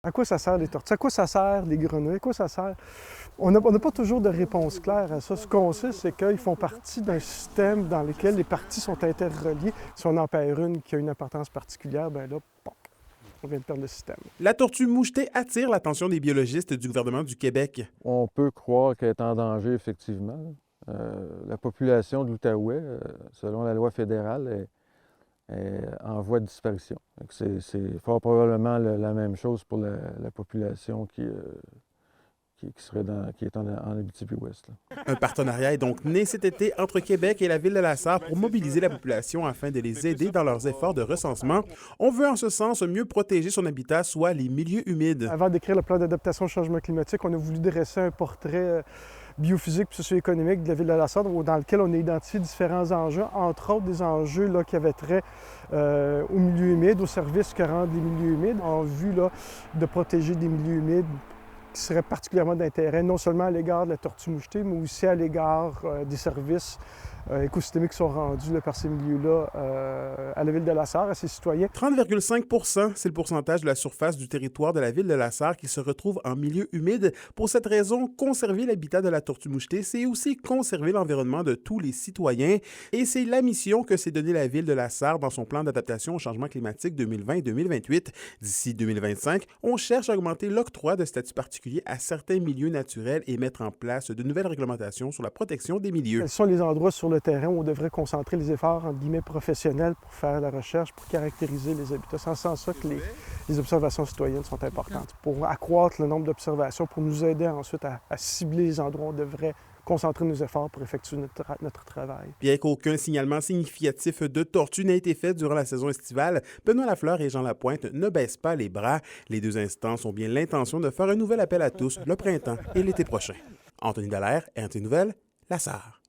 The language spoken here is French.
À quoi ça sert les tortues? À quoi ça sert les grenouilles? À quoi ça sert? On n'a pas toujours de réponse claire à ça. Ce qu'on sait, c'est qu'ils font partie d'un système dans lequel les parties sont interreliées. Si on en perd une qui a une importance particulière, bien là, poc, on vient de perdre le système. La tortue mouchetée attire l'attention des biologistes du gouvernement du Québec. On peut croire qu'elle est en danger, effectivement. La population de l'Outaouais, selon la loi fédérale, est en voie de disparition. C'est fort probablement la même chose pour la population qui est en Abitibi-Ouest. Un partenariat est donc né cet été entre Québec et la ville de La Sarre pour mobiliser la population afin de les aider dans leurs efforts de recensement. On veut en ce sens mieux protéger son habitat, soit les milieux humides. Avant d'écrire le plan d'adaptation au changement climatique, on a voulu dresser un portrait biophysique et socio-économique de la ville de La Sarre dans lequel on a identifié différents enjeux, entre autres des enjeux là, qui avaient trait aux milieux humides, aux services que rendent les milieux humides, en vue là, de protéger des milieux humides qui seraient particulièrement d'intérêt, non seulement à l'égard de la tortue mouchetée, mais aussi à l'égard des services écosystémiques qui sont rendus là, par ces milieux-là à la ville de La Sarre, à ses citoyens. 30,5 %, c'est le pourcentage de la surface du territoire de la ville de La Sarre qui se retrouve en milieu humide. Pour cette raison, conserver l'habitat de la tortue mouchetée, c'est aussi conserver l'environnement de tous les citoyens. Et c'est la mission que s'est donnée la ville de La Sarre dans son plan d'adaptation au changement climatique 2020-2028. D'ici 2025, on cherche à augmenter l'octroi de statut particulier à certains milieux naturels et mettre en place de nouvelles réglementations sur la protection des milieux. Quels sont les endroits sur le terrain où on devrait concentrer les efforts, entre guillemets, professionnels pour faire la recherche, pour caractériser les habitats? C'est en ce sens-là que les observations citoyennes sont importantes, pour accroître le nombre d'observations, pour nous aider ensuite à cibler les endroits où on devrait concentrer nos efforts pour effectuer notre travail. Bien qu'aucun signalement significatif de tortues n'ait été fait durant la saison estivale, Benoît Lafleur et Jean Lapointe ne baissent pas les bras. Les deux instances ont bien l'intention de faire un nouvel appel à tous le printemps et l'été prochain. Anthony Dallaire, RT Nouvelles, La Sarre.